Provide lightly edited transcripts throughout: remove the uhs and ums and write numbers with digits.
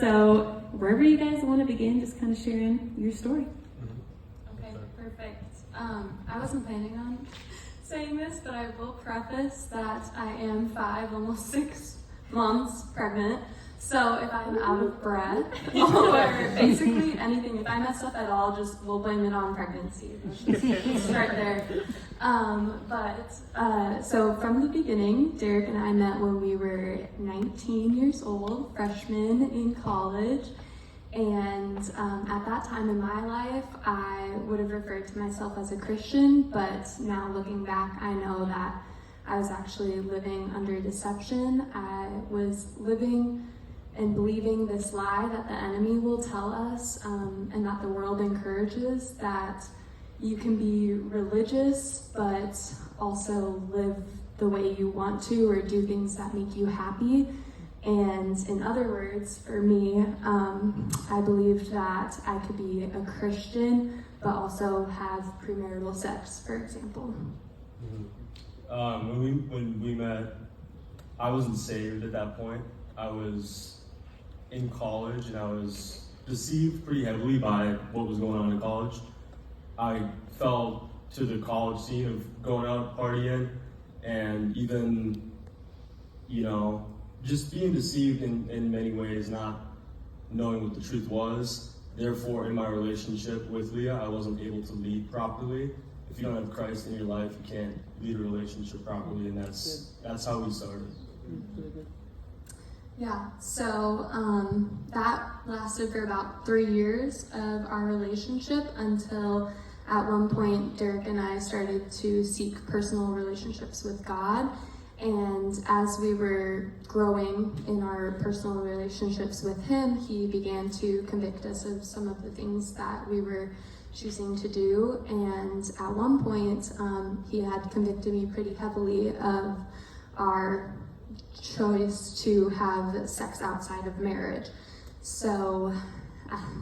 So wherever you guys want to begin, just kind of sharing your story. Okay, perfect. I wasn't planning on saying this, but I will preface that I am 5, almost 6 months pregnant. So if I'm out of breath or basically anything, if I mess up at all, we'll blame it on pregnancy. Let's start there. So from the beginning, Derek and I met when we were 19 years old, freshmen in college. And at that time in my life, I would have referred to myself as a Christian, but now looking back, I know that I was actually living under deception. I was living and believing this lie that the enemy will tell us and that the world encourages, that you can be religious but also live the way you want to or do things that make you happy. And in other words, for me, I believed that I could be a Christian but also have premarital sex, for example. When we met, I wasn't saved at that point. I was in college and I was deceived pretty heavily by what was going on in college. I fell to the college scene of going out partying and even, just being deceived in many ways, not knowing what the truth was. Therefore, in my relationship with Leah, I wasn't able to lead properly. If you don't have Christ in your life, you can't lead a relationship properly, and that's how we started. Yeah, so that lasted for about 3 years of our relationship until at one point Derek and I started to seek personal relationships with God. And as we were growing in our personal relationships with him, he began to convict us of some of the things that we were choosing to do. And at one point, he had convicted me pretty heavily of our choice to have sex outside of marriage. So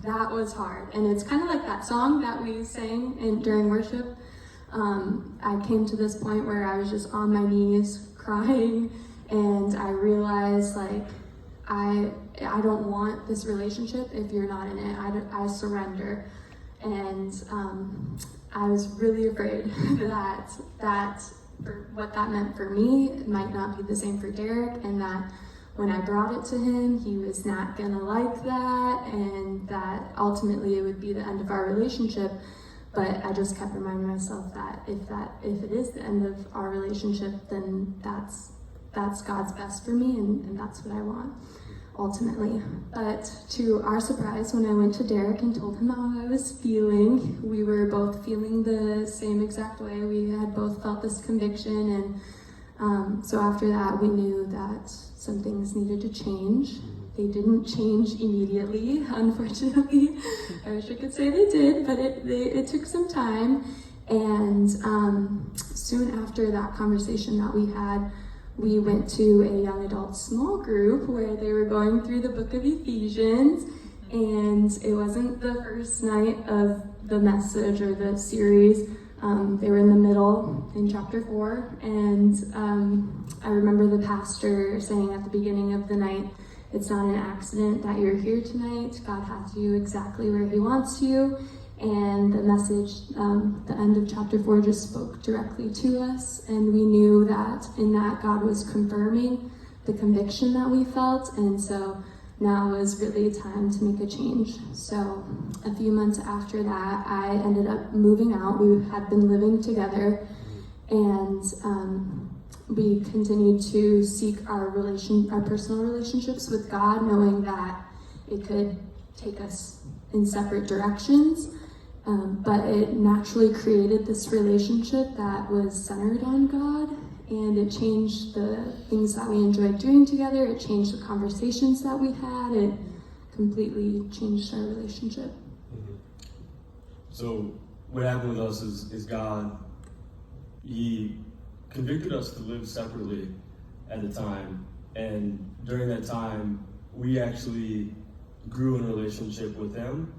that was hard. And it's kind of like that song that we sang during worship. I came to this point where I was just on my knees crying, and I realized I don't want this relationship if you're not in it. I surrender. And I was really afraid that for what that meant for me, it might not be the same for Derek, and that when I brought it to him, he was not gonna like that, and that ultimately it would be the end of our relationship. But I just kept reminding myself that if it is the end of our relationship, then that's God's best for me, and that's what I want ultimately. But to our surprise, when I went to Derek and told him how I was feeling, we were both feeling the same exact way. We had both felt this conviction, and so after that, we knew that some things needed to change. They didn't change immediately, unfortunately. I wish I could say they did, but it took some time. And soon after that conversation that we had, we went to a young adult small group where they were going through the book of Ephesians. And it wasn't the first night of the message or the series. They were in the middle in chapter 4. And I remember the pastor saying at the beginning of the night, "It's not an accident that you're here tonight. God has you exactly where he wants you." And the message, the end of chapter 4 just spoke directly to us. And we knew that in that God was confirming the conviction that we felt. And so now was really time to make a change. So a few months after that, I ended up moving out. We had been living together, and we continued to seek our personal relationships with God, knowing that it could take us in separate directions. But it naturally created this relationship that was centered on God, and it changed the things that we enjoyed doing together. It changed the conversations that we had. It completely changed our relationship. So what happened with us is God, he convicted us to live separately at the time, and during that time we actually grew in a relationship with him,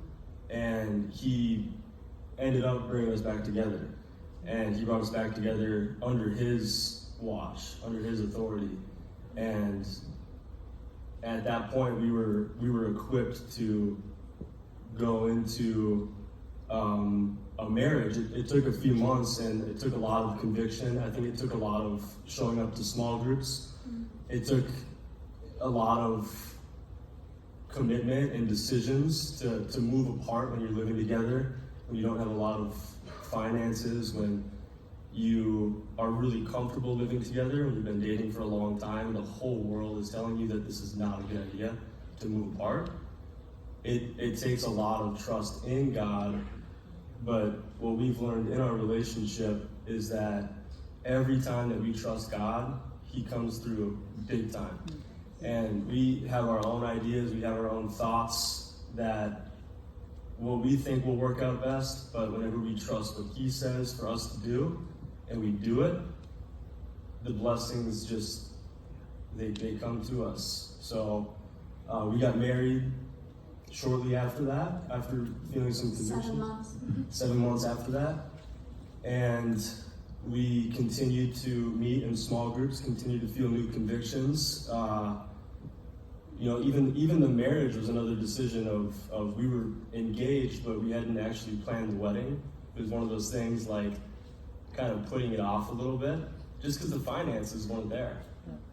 and he ended up bringing us back together, and he brought us back together under his watch, under his authority. And at that point, we were equipped to go into a marriage. It took a few months, and it took a lot of conviction. I think it took a lot of showing up to small groups. It took a lot of commitment and decisions to move apart when you're living together, when you don't have a lot of finances, when you are really comfortable living together, when you've been dating for a long time, and the whole world is telling you that this is not a good idea to move apart. It takes a lot of trust in God, but what we've learned in our relationship is that every time that we trust God, He comes through big time. And we have our own ideas, we have our own thoughts that what we think will work out best, but whenever we trust what He says for us to do, and we do it, the blessings just, they come to us. So we got married shortly after that, after feeling some conviction. 7 months. 7 months after that. And we continued to meet in small groups, continued to feel new convictions. Even the marriage was another decision of we were engaged, but we hadn't actually planned the wedding. It was one of those things like kind of putting it off a little bit, just because the finances weren't there.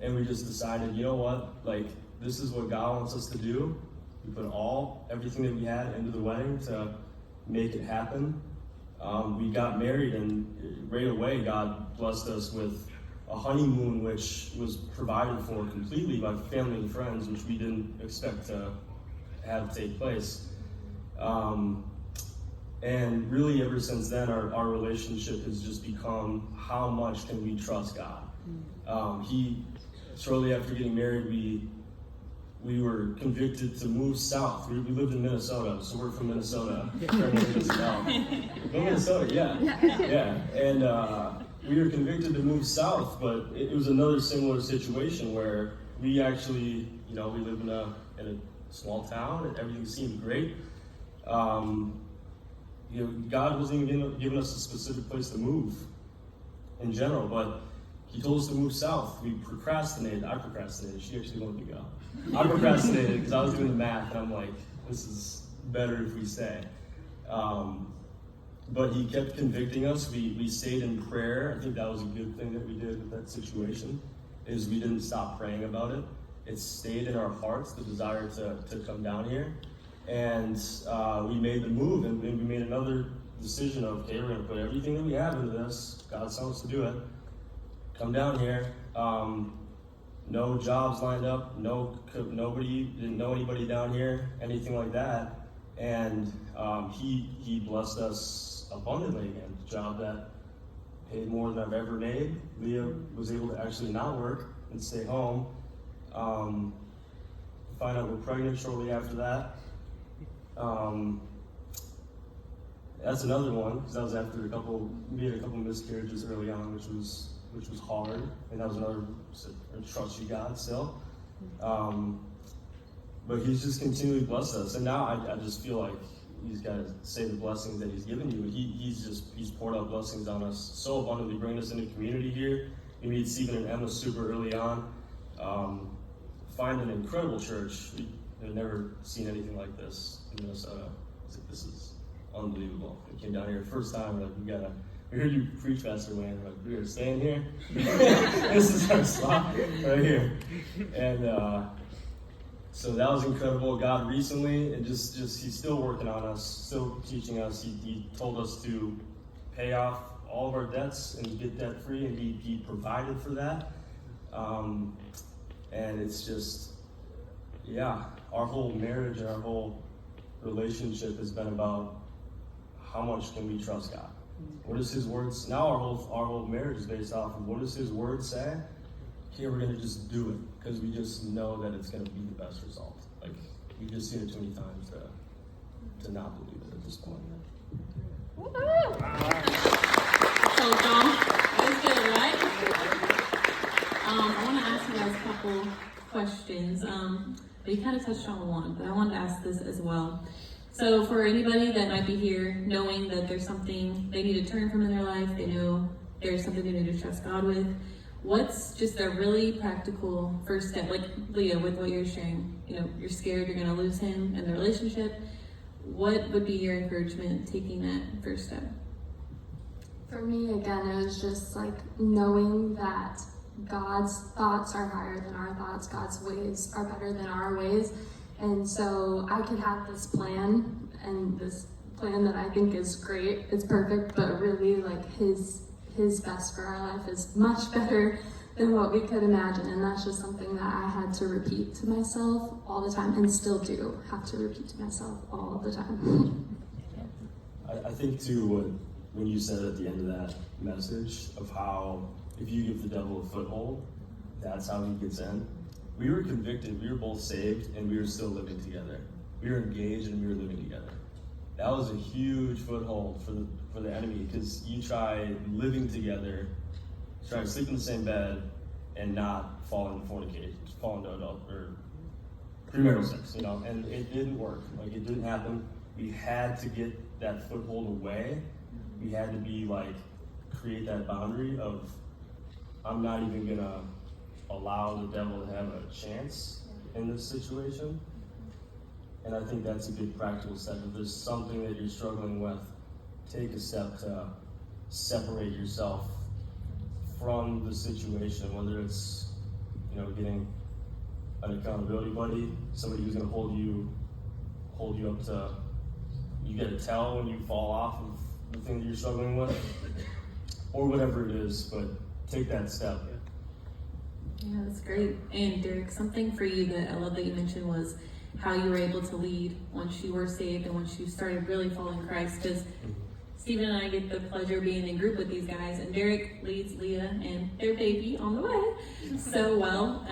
And we just decided, you know what, like, this is what God wants us to do. We put everything that we had into the wedding to make it happen. We got married, and right away God blessed us with a honeymoon, which was provided for completely by family and friends, which we didn't expect to have take place. And really ever since then, our relationship has just become, how much can we trust God? Shortly after getting married, we were convicted to move south. We lived in Minnesota, so we're from Minnesota. Minnesota, yeah. And we were convicted to move south, but it was another similar situation where we actually, we live in a small town, and everything seemed great. God wasn't even giving us a specific place to move in general, but He told us to move south. We procrastinated. I procrastinated. She actually wanted to go. I procrastinated because I was doing the math, and I'm like, this is better if we stay. But He kept convicting us. We stayed in prayer. I think that was a good thing that we did with that situation, is we didn't stop praying about it. It stayed in our hearts, the desire to come down here. And we made the move, and we made another decision of, okay, we're going to put everything that we have into this. God's telling us to do it. Come down here. No jobs lined up. Nobody, didn't know anybody down here, anything like that. And he blessed us abundantly again. A job that paid more than I've ever made. Leah was able to actually not work and stay home. Find out we're pregnant shortly after that. That's another one, because that was after we had a couple miscarriages early on, which was hard, and that was another trust you God still. But He's just continually blessed us, and now I just feel like He's got to say the blessings that He's given you. He's poured out blessings on us so abundantly, bringing us into community here. We meet Stephen and Emma super early on. Find an incredible church. I've never seen anything like this in Minnesota. I was like, this is unbelievable. We came down here first time, we're like, we heard you preach, Pastor Wayne. We're like, we are staying here. This is our spot right here. And so that was incredible. God recently, and just He's still working on us, still teaching us. He told us to pay off all of our debts and get debt free, and He provided for that. And it's just, our whole marriage and our whole relationship has been about how much can we trust God? What does His words? Now our whole marriage is based off of what does His word say? Here we're gonna just do it because we just know that it's gonna be the best result. Like we've just seen it too many times to not believe it at this point. So John, that was good, right? I want to ask you guys a couple questions. You kind of touched on one, but I wanted to ask this as well. So for anybody that might be here knowing that there's something they need to turn from in their life, they know there's something they need to trust God with, what's just a really practical first step? Like Leah, with what you're sharing, you're scared you're gonna lose him and the relationship. What would be your encouragement taking that first step? For me, again, it was just like knowing that God's thoughts are higher than our thoughts, God's ways are better than our ways. And so I could have this plan, and this plan that I think is great, it's perfect, but really like his best for our life is much better than what we could imagine. And that's just something that I had to repeat to myself all the time, and still do have to repeat to myself all the time. I think too, when you said at the end of that message of how if you give the devil a foothold, that's how he gets in. We were convicted, we were both saved, and we were still living together. We were engaged and we were living together. That was a huge foothold for the enemy, because you try living together, try to sleep in the same bed, and not fall into fornication, fall into adult or premarital sex, and it didn't work. Like, it didn't happen. We had to get that foothold away. We had to create that boundary of, I'm not even gonna allow the devil to have a chance in this situation. And I think that's a good practical step. If there's something that you're struggling with, take a step to separate yourself from the situation, whether it's, getting an accountability buddy, somebody who's gonna hold you up to, you get a tell when you fall off of the thing that you're struggling with, or whatever it is, but take that step. Yeah, that's great. And Derek, something for you that I love that you mentioned was how you were able to lead once you were saved and once you started really following Christ. Because Stephen and I get the pleasure of being in group with these guys, and Derek leads Leah and their baby on the way so well.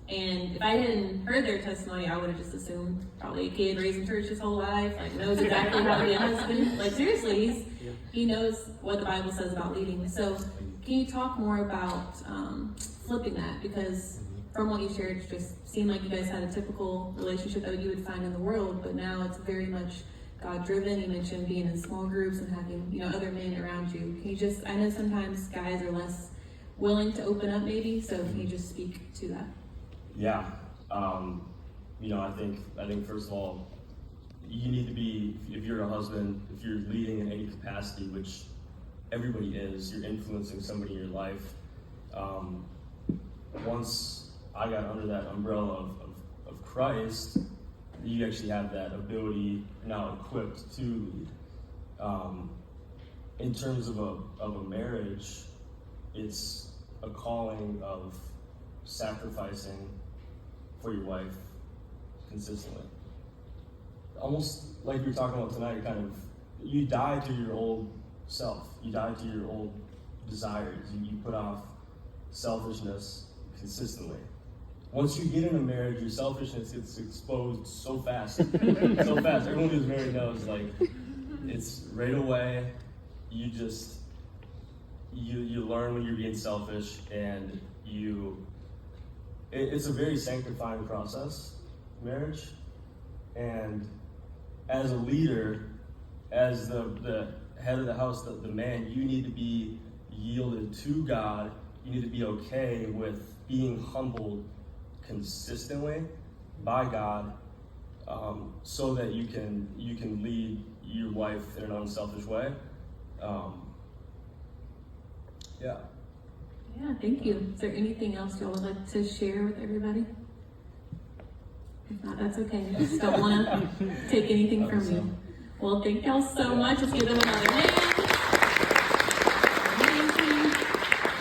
And if I hadn't heard their testimony, I would have just assumed probably a kid raised in church his whole life, knows exactly how to be a husband. Seriously, he knows what the Bible says about leading. So can you talk more about flipping that? Because from what you shared, it just seemed like you guys had a typical relationship that you would find in the world, but now it's very much God-driven. You mentioned being in small groups and having, other men around you. Can you I know sometimes guys are less willing to open up maybe, so can you just speak to that? Yeah. I think first of all, you need to be, if you're a husband, if you're leading in any capacity, which everybody is, you're influencing somebody in your life. Once I got under that umbrella of Christ, you actually have that ability now equipped to lead. In terms of a marriage, it's a calling of sacrificing for your wife consistently. Almost like you're talking about tonight, you die to your old self. You die to your old desires. You put off selfishness consistently. Once you get in a marriage, your selfishness gets exposed so fast. So fast. Everyone who's married knows, it's right away. You learn when you're being selfish, and it's a very sanctifying process, marriage. And as a leader, as the head of the house, the man, you need to be yielded to God. You need to be okay with being humbled consistently by God, so that you can lead your wife in an unselfish way. Yeah, thank you. Is there anything else y'all would like to share with everybody? If not, that's okay. I just don't want to take anything from you. Well, thank y'all so much. Let's give them another hand.